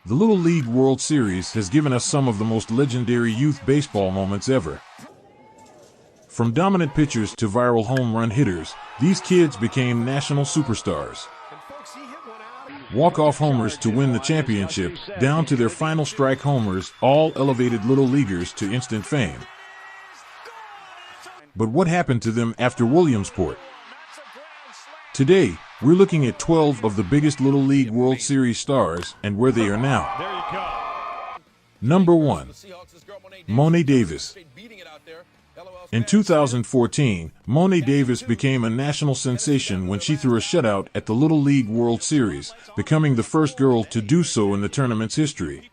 The Little League World Series has given us some of the most legendary youth baseball moments ever. From dominant pitchers to viral home run hitters, these kids became national superstars. Walk-off homers to win the championship, down to their final strike homers, all elevated Little Leaguers to instant fame. But what happened to them after Williamsport? Today, we're looking at 12 of the biggest Little League World Series stars and where they are now. Number 1. Mon Davis. In 2014, Mon Davis became a national sensation when she threw a shutout at the Little League World Series, becoming the first girl to do so in the tournament's history.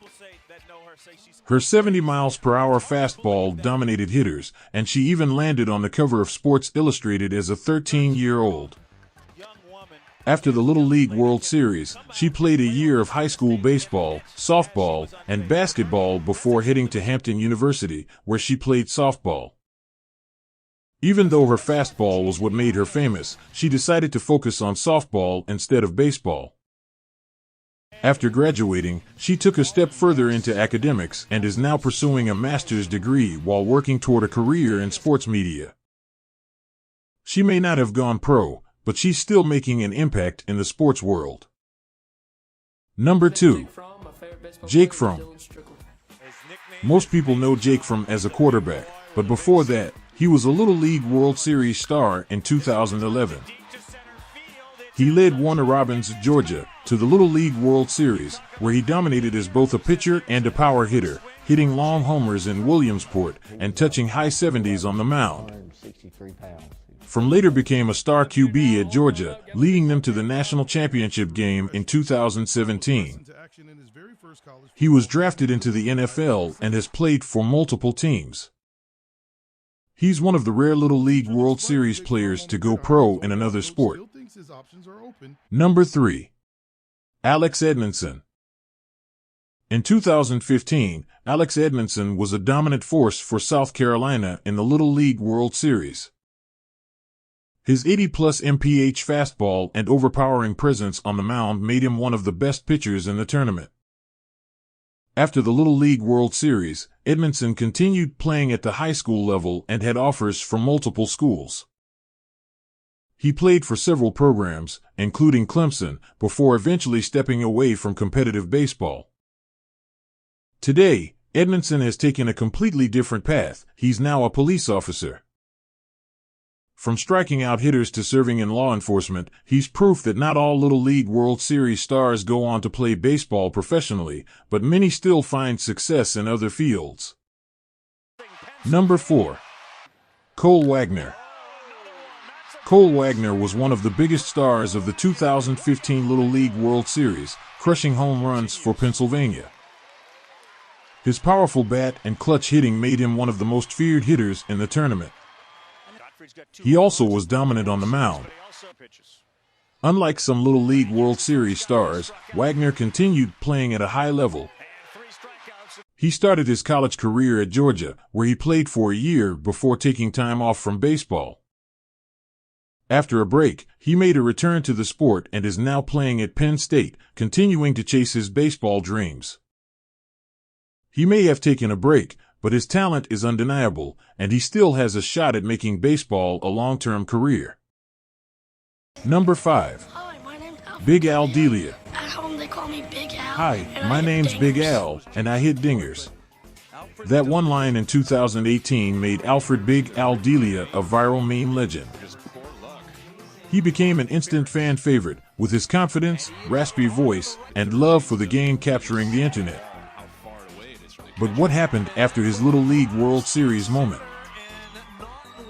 Her 70 miles per hour fastball dominated hitters, and she even landed on the cover of Sports Illustrated as a 13-year-old. After the Little League World Series, she played a year of high school baseball, softball, and basketball before heading to Hampton University, where she played softball. Even though her fastball was what made her famous, she decided to focus on softball instead of baseball. After graduating, she took a step further into academics and is now pursuing a master's degree while working toward a career in sports media. She may not have gone pro, but she's still making an impact in the sports world. Number 2. Jake Fromm. Most people know Jake Fromm as a quarterback, but before that, he was a Little League World Series star in 2011. He led Warner Robins, Georgia, to the Little League World Series, where he dominated as both a pitcher and a power hitter, hitting long homers in Williamsport and touching high 70s on the mound. Fromm later became a star QB at Georgia, leading them to the national championship game in 2017. He was drafted into the NFL and has played for multiple teams. He's one of the rare Little League World Series players to go pro in another sport. Number 3. Alex Edmonson. In 2015, Alex Edmonson was a dominant force for South Carolina in the Little League World Series. His 80-plus mph fastball and overpowering presence on the mound made him one of the best pitchers in the tournament. After the Little League World Series, Edmonson continued playing at the high school level and had offers from multiple schools. He played for several programs, including Clemson, before eventually stepping away from competitive baseball. Today, Edmonson has taken a completely different path. He's now a police officer. From striking out hitters to serving in law enforcement, he's proof that not all Little League World Series stars go on to play baseball professionally, but many still find success in other fields. Number 4. Cole Wagner. Cole Wagner was one of the biggest stars of the 2015 Little League World Series, crushing home runs for Pennsylvania. His powerful bat and clutch hitting made him one of the most feared hitters in the tournament. He also was dominant on the mound. Unlike some Little League World Series stars, Wagner continued playing at a high level. He started his college career at Georgia, where he played for a year before taking time off from baseball. After a break, he made a return to the sport and is now playing at Penn State, continuing to chase his baseball dreams. He may have taken a break, but his talent is undeniable, and he still has a shot at making baseball a long-term career. Number 5. Hi, my name's Alfred Big Al Delia. At home they call me Big Al. Hi, and my I hit name's Big dingers. Al, and I hit dingers. That one line in 2018 made Alfred Big Al Delia a viral meme legend. He became an instant fan favorite, with his confidence, raspy voice, and love for the game capturing the internet. But what happened after his Little League World Series moment?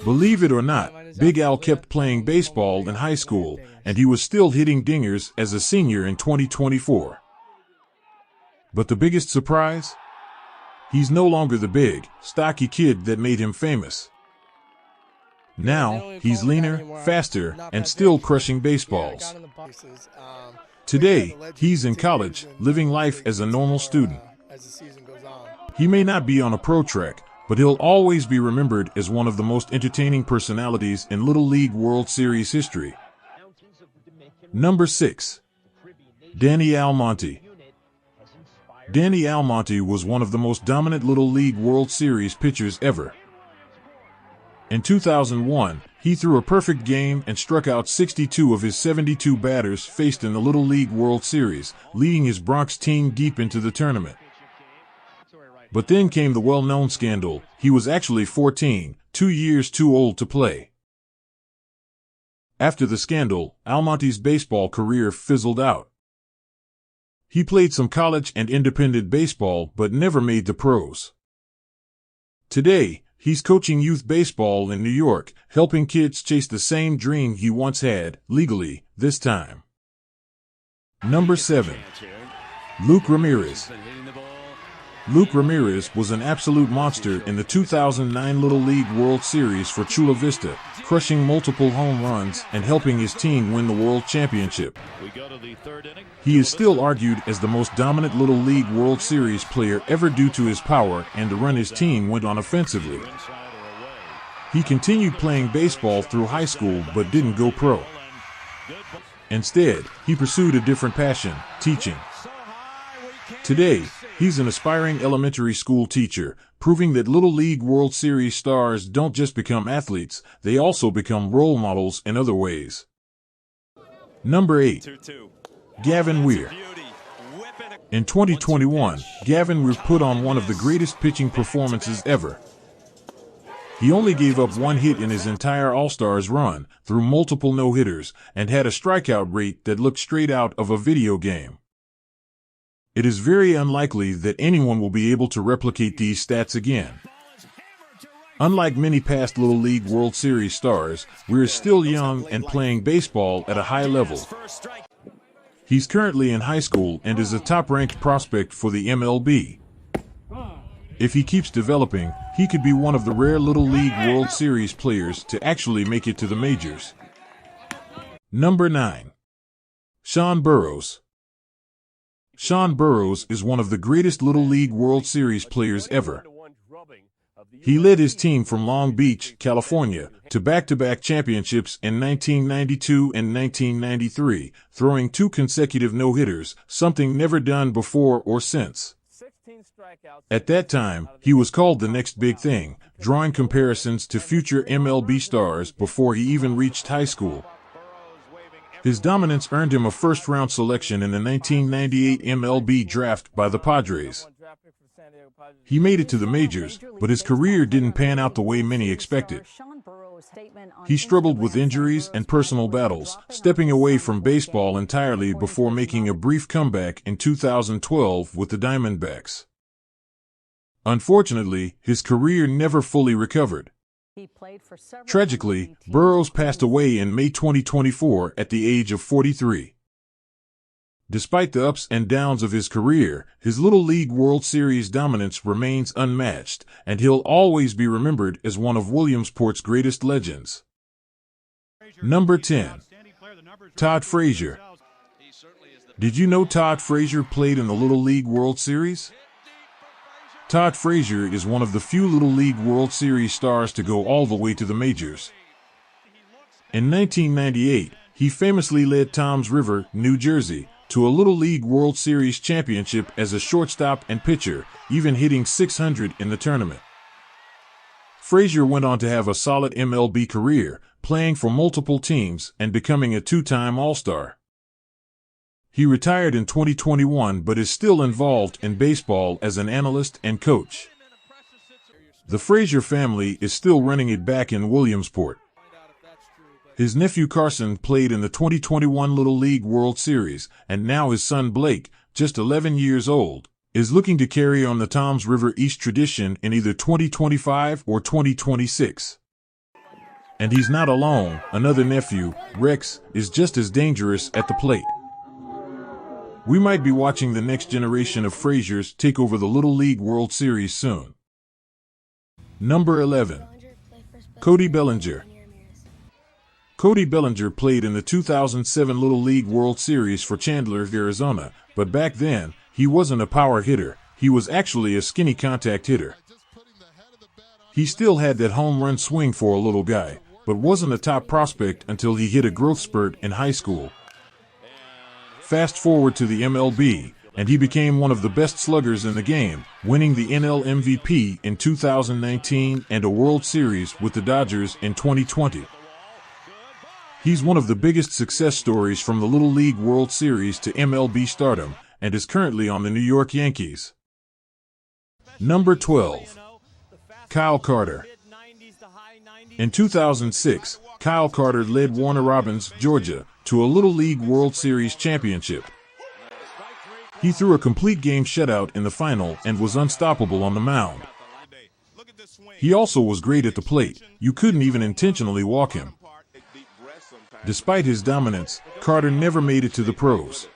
Believe it or not, Big Al kept playing baseball in high school, and he was still hitting dingers as a senior in 2024. But the biggest surprise? He's no longer the big, stocky kid that made him famous. Now, he's leaner, faster, and still crushing baseballs. Today, he's in college, living life as a normal student. He may not be on a pro track, but he'll always be remembered as one of the most entertaining personalities in Little League World Series history. Number 6. Danny Almonte. Danny Almonte was one of the most dominant Little League World Series pitchers ever. In 2001, he threw a perfect game and struck out 62 of his 72 batters faced in the Little League World Series, leading his Bronx team deep into the tournament. But then came the well-known scandal. He was actually 14, 2 years too old to play. After the scandal, Almonte's baseball career fizzled out. He played some college and independent baseball but never made the pros. Today, he's coaching youth baseball in New York, helping kids chase the same dream he once had, legally, this time. Number 7. Luke Ramirez. Luke Ramirez was an absolute monster in the 2009 Little League World Series for Chula Vista, crushing multiple home runs and helping his team win the World Championship. He is still argued as the most dominant Little League World Series player ever due to his power and the run his team went on offensively. He continued playing baseball through high school but didn't go pro. Instead, he pursued a different passion, teaching. Today, he's an aspiring elementary school teacher, proving that Little League World Series stars don't just become athletes, they also become role models in other ways. Number 8. Gavin Weir. In 2021, Gavin Weir put on one of the greatest pitching performances ever. He only gave up one hit in his entire All-Stars run, threw multiple no-hitters, and had a strikeout rate that looked straight out of a video game. It is very unlikely that anyone will be able to replicate these stats again. Unlike many past Little League World Series stars, Weir is still young and playing baseball at a high level. He's currently in high school and is a top-ranked prospect for the MLB. If he keeps developing, he could be one of the rare Little League World Series players to actually make it to the majors. Number 9. Shawn Burroughs. Shawn Burroughs is one of the greatest Little League World Series players ever. He led his team from Long Beach, California, to back-to-back championships in 1992 and 1993, throwing 2 consecutive no-hitters, something never done before or since. At that time, he was called the next big thing, drawing comparisons to future MLB stars before he even reached high school. His dominance earned him a first-round selection in the 1998 MLB draft by the Padres. He made it to the majors, but his career didn't pan out the way many expected. He struggled with injuries and personal battles, stepping away from baseball entirely before making a brief comeback in 2012 with the Diamondbacks. Unfortunately, his career never fully recovered. Tragically, Burroughs passed away in May 2024 at the age of 43. Despite the ups and downs of his career, his Little League World Series dominance remains unmatched, and he'll always be remembered as one of Williamsport's greatest legends. Number 10. Todd Frasier. Did you know Todd Frasier played in the Little League World Series? Todd Frasier is one of the few Little League World Series stars to go all the way to the majors. In 1998, he famously led Toms River, New Jersey, to a Little League World Series championship as a shortstop and pitcher, even hitting .600 in the tournament. Frasier went on to have a solid MLB career, playing for multiple teams and becoming a 2-time All-Star. He retired in 2021 but is still involved in baseball as an analyst and coach. The Frasier family is still running it back in Williamsport. His nephew Carson played in the 2021 Little League World Series, and now his son Blake, just 11 years old, is looking to carry on the Toms River East tradition in either 2025 or 2026. And he's not alone. Another nephew, Rex, is just as dangerous at the plate. We might be watching the next generation of Frasiers take over the Little League World Series soon. Number 11. Cody Bellinger. Cody Bellinger played in the 2007 Little League World Series for Chandler, Arizona, but back then, he wasn't a power hitter, he was actually a skinny contact hitter. He still had that home run swing for a little guy, but wasn't a top prospect until he hit a growth spurt in high school. Fast forward to the MLB, and he became one of the best sluggers in the game, winning the NL MVP in 2019 and a World Series with the Dodgers in 2020. He's one of the biggest success stories from the Little League World Series to MLB stardom, and is currently on the New York Yankees. Number 12. Kyle Carter. In 2006, Kyle Carter led Warner Robins, Georgia, to a Little League World Series championship. He threw a complete game shutout in the final and was unstoppable on the mound. He also was great at the plate. You couldn't even intentionally walk him. Despite his dominance, Carter never made it to the pros.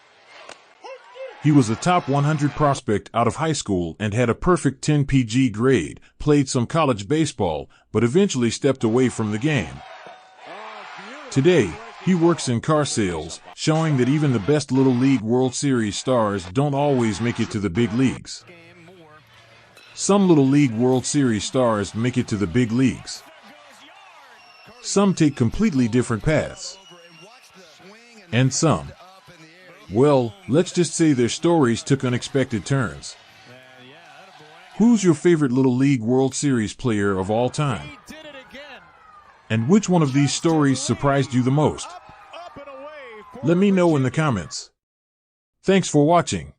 He was a top 100 prospect out of high school and had a perfect 10 PG grade, played some college baseball, but eventually stepped away from the game. Today, he works in car sales, showing that even the best Little League World Series stars don't always make it to the big leagues. Some Little League World Series stars make it to the big leagues. Some take completely different paths. And some, well, let's just say their stories took unexpected turns. Who's your favorite Little League World Series player of all time? And which one of these stories surprised you the most? Let me know in the comments. Thanks for watching.